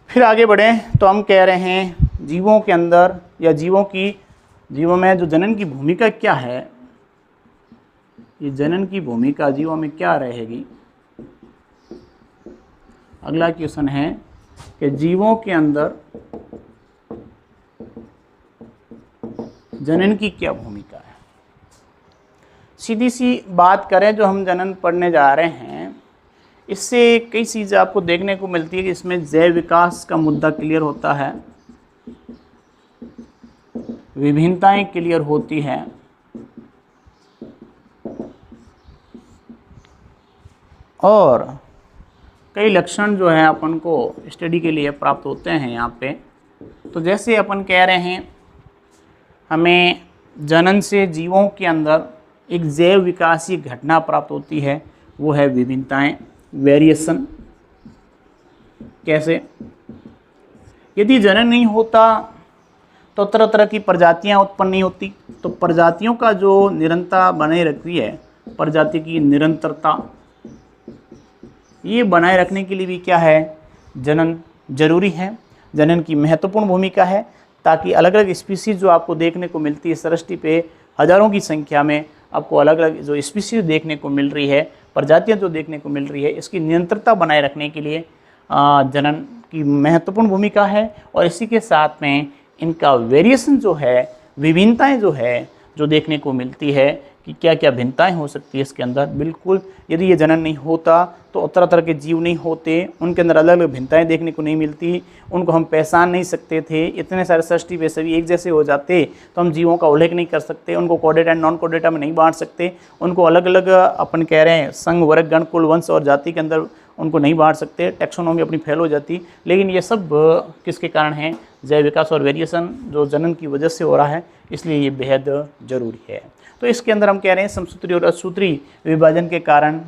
फिर आगे बढ़ें तो हम कह रहे हैं जीवों के अंदर या जीवों में जो जनन की भूमिका क्या है, ये जनन की भूमिका जीवों में क्या रहेगी। अगला क्वेश्चन है कि जीवों के अंदर जनन की क्या भूमिका है। सीधी सी बात करें, जो हम जनन पढ़ने जा रहे हैं इससे कई चीज़ें आपको देखने को मिलती है कि इसमें जैव विकास का मुद्दा क्लियर होता है, विभिन्नताएं क्लियर होती हैं, और कई लक्षण जो है अपन को स्टडी के लिए प्राप्त होते हैं यहाँ पे। तो जैसे अपन कह रहे हैं हमें जनन से जीवों के अंदर एक जैव विकासीय घटना प्राप्त होती है, वो है विभिन्नताएं, वेरिएशन। कैसे, यदि जनन नहीं होता तो तरह तरह की प्रजातियां उत्पन्न नहीं होती। तो प्रजातियों का जो निरंतरता बनाए रखती है, प्रजाति की निरंतरता, ये बनाए रखने के लिए भी क्या है, जनन जरूरी है। जनन की महत्वपूर्ण भूमिका है ताकि अलग अलग स्पीसीज जो आपको देखने को मिलती है सृष्टि पे, हजारों की संख्या में आपको अलग अलग जो स्पीसीज देखने को मिल रही है, प्रजातियां जो देखने को मिल रही है, इसकी निरंतरता बनाए रखने के लिए जनन की महत्वपूर्ण भूमिका है। और इसी के साथ में इनका वेरिएशन जो है, विभिन्नताएं जो है, जो देखने को मिलती है कि क्या क्या भिन्नताएं हो सकती है इसके अंदर। बिल्कुल, यदि ये जनन नहीं होता तो तरह तरह के जीव नहीं होते, उनके अंदर अलग अलग भिन्नताएं देखने को नहीं मिलती, उनको हम पहचान नहीं सकते थे। इतने सारे सृष्टि पे सभी एक जैसे हो जाते तो हम जीवों का उल्लेख नहीं कर सकते, उनको कोडेटा एंड नॉन कोडेटा में नहीं बांट सकते, उनको अलग अलग अपन कह रहे हैं संघ, वर्ग, गण, कुल, वंश और जाति के अंदर उनको नहीं बांट सकते, टैक्सोनॉमी अपनी फेल हो जाती। लेकिन ये सब किसके कारण है, जैव विकास और वेरिएशन जो जनन की वजह से हो रहा है, इसलिए ये बेहद ज़रूरी है। तो इसके अंदर हम कह रहे हैं समसूत्री और असूत्री विभाजन के कारण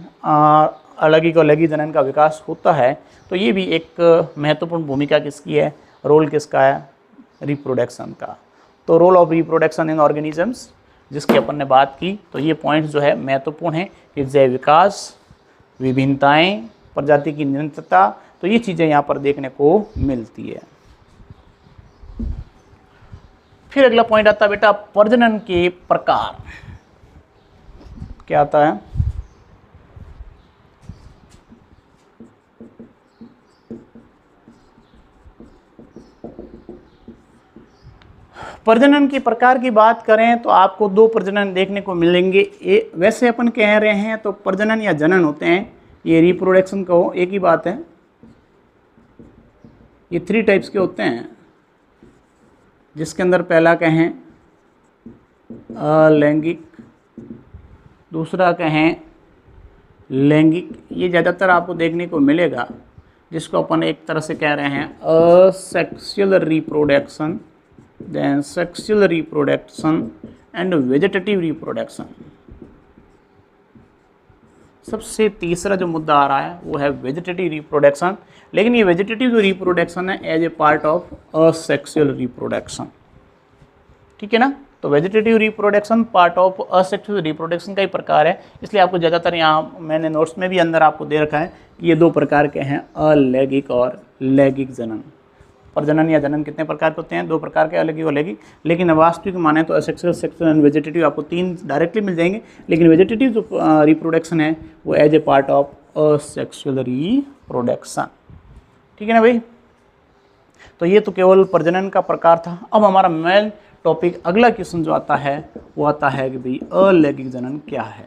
अलैंगिक और लैंगिक जनन का विकास होता है। तो ये भी एक महत्वपूर्ण भूमिका किसकी है, रोल किसका है, रिप्रोडक्शन का। तो role of reproduction in organisms जिसकी अपन ने बात की, तो ये पॉइंट जो है महत्वपूर्ण है कि जैव विकास, विभिन्नताएं, प्रजाति की निरंतरता, तो ये चीज़ें यहाँ पर देखने को मिलती है। फिर अगला पॉइंट आता है बेटा प्रजनन के प्रकार। क्या आता है, प्रजनन के प्रकार की बात करें तो आपको 2 प्रजनन देखने को मिलेंगे। वैसे अपन कह रहे हैं तो प्रजनन या जनन होते हैं, ये रिप्रोडक्शन का हो, एक ही बात है। ये 3 टाइप्स के होते हैं, जिसके अंदर पहला कहें अलैंगिक, दूसरा कहें लैंगिक। ये ज़्यादातर आपको देखने को मिलेगा, जिसको अपन एक तरह से कह रहे हैं asexual reproduction, then sexual reproduction and vegetative reproduction. सबसे तीसरा जो मुद्दा आ रहा है वो है वेजिटेटिव रिप्रोडक्शन। लेकिन ये वेजिटेटिव जो रिप्रोडक्शन है as a part of asexual reproduction, ठीक है ना। तो vegetative reproduction part of asexual reproduction का ही प्रकार है, इसलिए आपको ज़्यादातर यहाँ मैंने नोट्स में भी अंदर आपको दे रखा है कि ये 2 प्रकार के हैं, अलैंगिक और लैंगिक जनन। प्रजनन या जनन कितने प्रकार के होते हैं? 2 प्रकार के, अलग ही। लेकिन वास्तविक माने तो असेक्सुअल, सेक्सुअल एंड वेजिटेटिव आपको 3 डायरेक्टली मिल जाएंगे, लेकिन वेजिटेटिव जो रिप्रोडक्शन है वो as a part of asexual reproduction. ठीक है ना भाई? तो ये तो केवल प्रजनन का प्रकार था। अब हमारा मेन टॉपिक अगला क्वेश्चन जो आता है वो आता है कि भाई अलैंगिक जनन क्या है।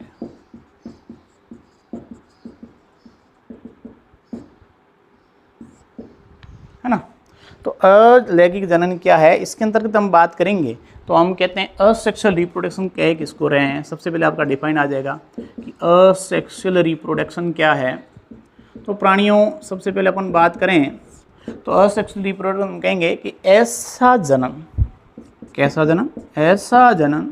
है ना? तो अलैंगिक जनन क्या है, इसके अंतर्गत हम बात करेंगे तो हम कहते हैं असेक्सुअल रिप्रोडक्शन कह किसको रहे हैं। सबसे पहले आपका डिफाइन आ जाएगा कि असेक्सुअल रिप्रोडक्शन क्या है। तो प्राणियों, सबसे पहले अपन बात करें तो असेक्सुअल रिप्रोडक्शन कहेंगे कि ऐसा जनन, कैसा जनन? ऐसा जनन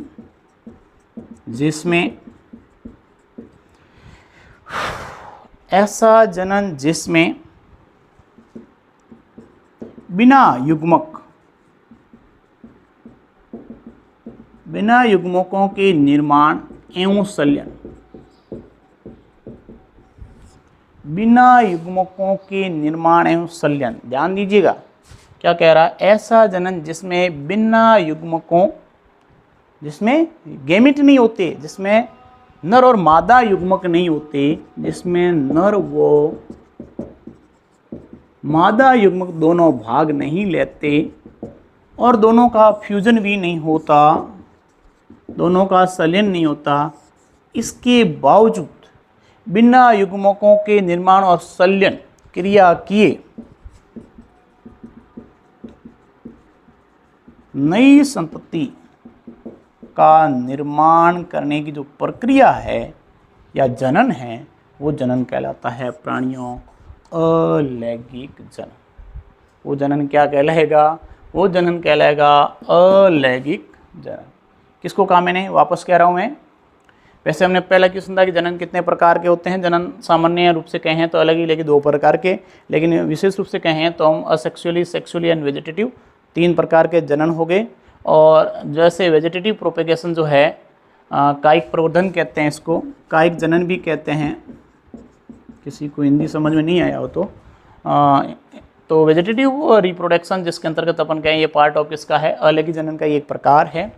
जिसमें बिना युग्मकों के निर्माण एवं संलयन, बिना युग्मकों के निर्माण एवं संलयन, ध्यान दीजिएगा क्या कह रहा है, ऐसा जनन जिसमें बिना युग्मकों, जिसमें गैमिट नहीं होते, जिसमें नर और मादा युग्मक नहीं होते, जिसमें नर व मादा युग्मक दोनों भाग नहीं लेते और दोनों का फ्यूजन भी नहीं होता, दोनों का संलयन नहीं होता, इसके बावजूद बिना युग्मकों के निर्माण और संलयन क्रिया किए नई संतति का निर्माण करने की जो प्रक्रिया है या जनन है वो जनन कहलाता है प्राणियों अलैंगिक जनन। वो जनन क्या कहलाएगा? वो जनन कहलाएगा अलैंगिक जनन। किसको कहा मैंने? वापस कह रहा हूँ मैं। वैसे हमने पहला क्वेश्चन था कि जनन कितने प्रकार के होते हैं। जनन सामान्य रूप से कहें तो अलग ही, लेकिन 2 प्रकार के, लेकिन विशेष रूप से कहें तो हम असेक्सुअली, सेक्सुअली एंड वेजिटेटिव 3 प्रकार के जनन हो गए। और जैसे वेजिटेटिव प्रोपेगेशन जो है कायिक प्रवर्धन कहते हैं, इसको कायिक जनन भी कहते हैं। किसी को हिंदी समझ में नहीं आया हो तो वेजिटेटिव रिप्रोडक्शन जिसके अंतर्गत अपन कहें ये पार्ट ऑफ किसका है? अलैंगिक जनन का ये एक प्रकार है।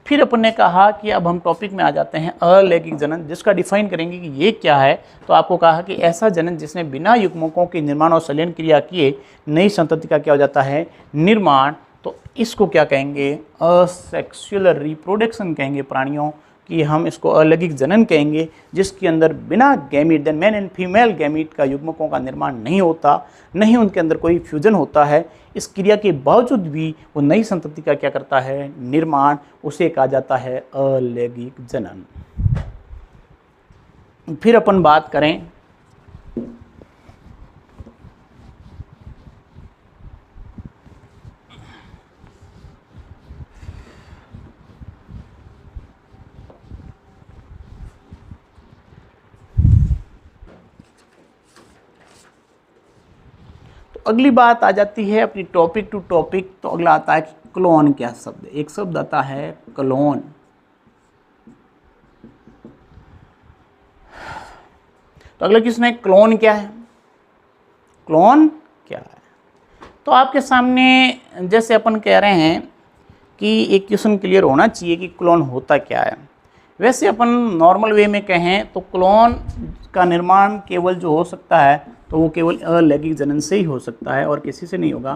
फिर अपन ने कहा कि अब हम टॉपिक में आ जाते हैं अलैंगिक जनन, जिसका डिफाइन करेंगे कि ये क्या है। तो आपको कहा कि ऐसा जनन जिसमें बिना युग्मकों के निर्माण और संलयन क्रिया किए नई संतति का क्या हो जाता है? निर्माण। तो इसको क्या कहेंगे? असेक्सुअल रिप्रोडक्शन कहेंगे प्राणियों, कि हम इसको अलैंगिक जनन कहेंगे, जिसके अंदर बिना gamete, then man and female gamete का युग्मकों का निर्माण नहीं होता, नहीं उनके अंदर कोई फ्यूजन होता है। इस क्रिया के बावजूद भी वो नई संतति का क्या करता है? निर्माण। उसे कहा जाता है अलैंगिक जनन। फिर अपन बात करें अगली बात आ जाती है अपनी टॉपिक टू टॉपिक। तो अगला आता है कि क्लोन क्या शब्द है। एक शब्द आता है क्लोन। तो अगला क्वेश्चन है क्लोन क्या है? क्लोन क्या है? तो आपके सामने जैसे अपन कह रहे हैं कि एक क्वेश्चन क्लियर होना चाहिए कि क्लोन होता क्या है। वैसे अपन नॉर्मल वे में कहें तो क्लोन का निर्माण केवल जो हो सकता है तो वो केवल अलैंगिक जनन से ही हो सकता है और किसी से नहीं होगा,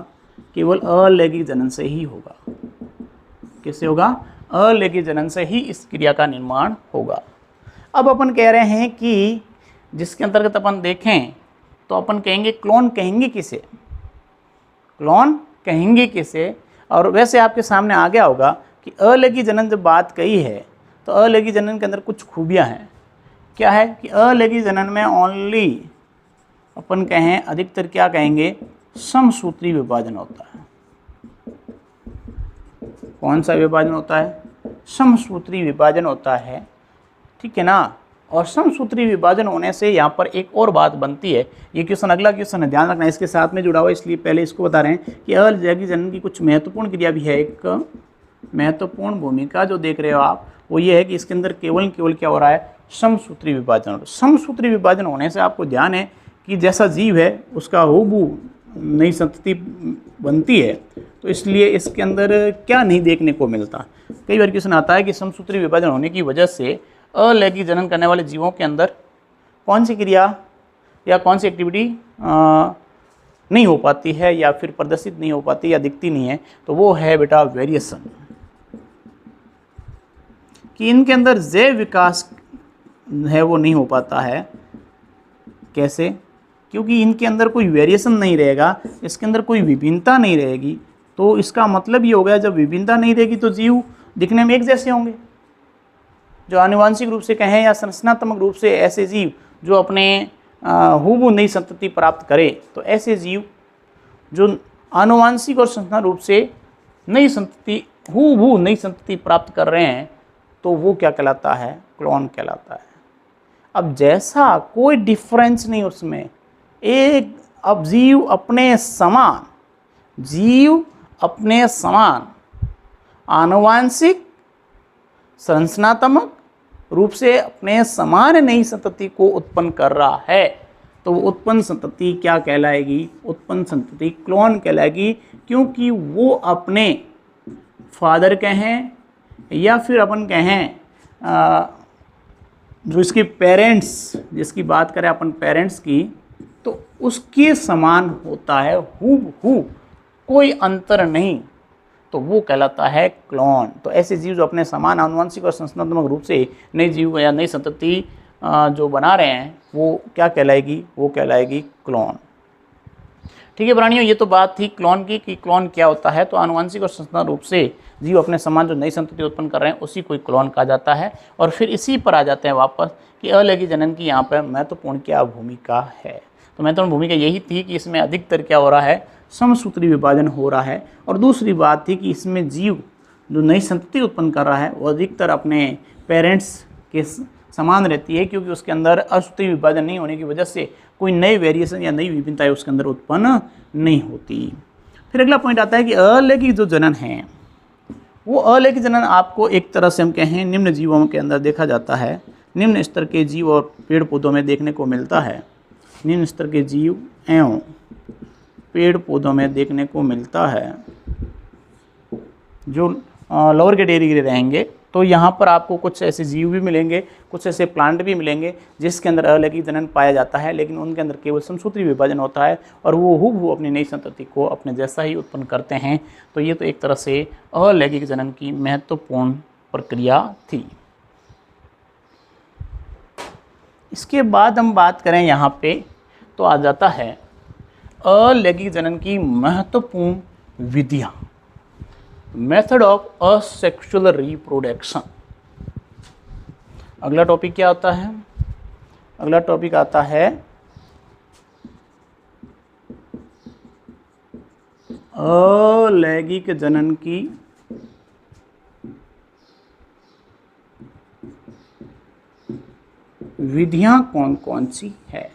केवल अलैंगिक जनन से ही होगा। किससे होगा? अलैंगिक जनन से ही इस क्रिया का निर्माण होगा। अब अपन कह रहे हैं कि जिसके अंतर्गत अपन देखें तो अपन कहेंगे क्लोन कहेंगे किसे? क्लोन कहेंगे किसे? और वैसे आपके सामने आ गया होगा कि अलैंगिक जनन जब बात कही है तो अलैंगिक जनन के अंदर कुछ खूबियां हैं। क्या है कि अलैंगिक जनन में ओनली अपन कहें अधिकतर क्या कहेंगे? समसूत्री विभाजन होता है। कौन सा विभाजन होता है? समसूत्री विभाजन होता है। ठीक है ना? और समसूत्री विभाजन होने से यहाँ पर एक और बात बनती है। ये क्वेश्चन अगला क्वेश्चन है, ध्यान रखना, इसके साथ में जुड़ा हुआ, इसलिए पहले इसको बता रहे हैं कि अलैंगिक जनन की कुछ महत्वपूर्ण क्रिया भी है। एक महत्वपूर्ण भूमिका जो देख रहे हो आप वो ये है कि इसके अंदर केवल क्या हो रहा है? समसूत्री विभाजन। समसूत्री विभाजन होने से आपको ध्यान है कि जैसा जीव है उसका हूबहू नई संतति बनती है, तो इसलिए इसके अंदर क्या नहीं देखने को मिलता। कई बार क्वेश्चन आता है कि समसूत्री विभाजन होने की वजह से अलैंगिक जनन करने वाले जीवों के अंदर कौन सी क्रिया या कौन सी एक्टिविटी नहीं हो पाती है या फिर प्रदर्शित नहीं हो पाती या दिखती नहीं है, तो वो है बेटा वेरिएशन, कि इनके अंदर जैव विकास है वो नहीं हो पाता है। कैसे? क्योंकि इनके अंदर कोई वेरिएशन नहीं रहेगा, इसके अंदर कोई विभिन्नता नहीं रहेगी। तो इसका मतलब ये हो गया, जब विभिन्नता नहीं रहेगी तो जीव दिखने में एक जैसे होंगे। जो आनुवांशिक रूप से कहें या संरचनात्मक रूप से ऐसे जीव जो अपने हूबहू नई संतति प्राप्त करे, तो ऐसे जीव जो आनुवांशिक और संरचना रूप से नई संतति हूबहू नई संतति प्राप्त कर रहे हैं, तो वो क्या कहलाता है? क्लोन कहलाता है। अब जैसा कोई डिफरेंस नहीं उसमें, एक अब जीव अपने समान आनुवांशिक संरचनात्मक रूप से अपने समान नई संतति को उत्पन्न कर रहा है, तो उत्पन्न संतति क्या कहलाएगी? उत्पन्न संतति क्लोन कहलाएगी, क्योंकि वो अपने फादर कहें या फिर अपन कहें जो इसके पेरेंट्स, जिसकी बात करें अपन पेरेंट्स की, तो उसके समान होता है, हूबहू कोई अंतर नहीं, तो वो कहलाता है क्लोन। तो ऐसे जीव जो अपने समान आनुवंशिक और संरचनात्मक रूप से नई जीव या नई संतति जो बना रहे हैं, वो क्या कहलाएगी? वो कहलाएगी क्लोन। ठीक है प्राणियों, ये तो बात थी क्लोन की कि क्लोन क्या होता है। तो आनुवंशिक और संरचनात्मक रूप से जीव अपने समान जो नई संतति उत्पन्न कर रहे हैं, उसी को क्लोन कहा जाता है। और फिर इसी पर आ जाते हैं वापस कि अलैंगिक जनन की यहाँ पर महत्वपूर्ण क्या भूमिका है। तो महत्वपूर्ण भूमिका यही थी कि इसमें अधिकतर क्या हो रहा है? समसूत्री विभाजन हो रहा है। और दूसरी बात थी कि इसमें जीव जो नई संतति उत्पन्न कर रहा है, वो अधिकतर अपने पेरेंट्स के समान रहती है, क्योंकि उसके अंदर असूत्री विभाजन नहीं होने की वजह से कोई नई वेरिएशन या नई विभिन्नताएं उसके अंदर उत्पन्न नहीं होती। फिर अगला पॉइंट आता है कि अलैंगिक जो जनन है, वो अलैंगिक जनन आपको एक तरह से हम कहें निम्न जीवों के अंदर देखा जाता है। निम्न स्तर के जीव और पेड़ पौधों में देखने को मिलता है। निम्न स्तर के जीव एवं पेड़ पौधों में देखने को मिलता है। जो लोअर कैटेगरी रहेंगे, तो यहाँ पर आपको कुछ ऐसे जीव भी मिलेंगे, कुछ ऐसे प्लांट भी मिलेंगे जिसके अंदर अलैंगिक जनन पाया जाता है, लेकिन उनके अंदर केवल समसूत्री विभाजन होता है और वो हूबहू अपनी नई संतति को अपने जैसा ही उत्पन्न करते हैं। तो ये तो एक तरह से अलैंगिक जनन की महत्वपूर्ण प्रक्रिया थी। इसके बाद हम बात करें यहाँ पे, तो आ जाता है अलैंगिक जनन की महत्वपूर्ण विधियाँ, मेथड ऑफ असेक्सुअल रिप्रोडक्शन। अगला टॉपिक क्या आता है? अगला टॉपिक आता है अलैंगिक जनन की विधियां कौन कौन सी है।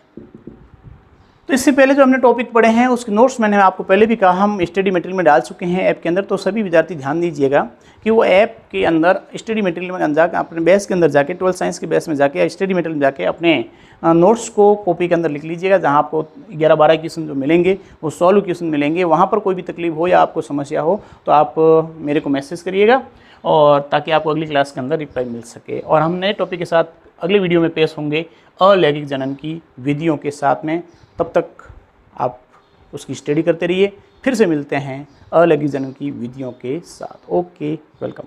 तो इससे पहले जो हमने टॉपिक पढ़े हैं उसके नोट्स मैंने आपको पहले भी कहा, हम स्टडी मटेरियल में डाल चुके हैं ऐप के अंदर। तो सभी विद्यार्थी ध्यान दीजिएगा कि वो ऐप के अंदर स्टडी मटेरियल में जाकर अपने बेस के अंदर जाके 12th साइंस के बेस में जाके या स्टडी मटेरियल में जाके अपने नोट्स को कॉपी के अंदर लिख लीजिएगा, जहाँ आपको 11-12 क्वेश्चन जो मिलेंगे वो सॉल्व क्वेश्चन मिलेंगे। वहाँ पर कोई भी तकलीफ हो या आपको समस्या हो तो आप मेरे को मैसेज करिएगा, और ताकि आपको अगली क्लास के अंदर रिप्लाई मिल सके। और हम नए टॉपिक के साथ अगले वीडियो में पेश होंगे अलैंगिक जनन की विधियों के साथ में। तब तक आप उसकी स्टडी करते रहिए। फिर से मिलते हैं अलैंगिक जनन की विधियों के साथ। Okay, welcome.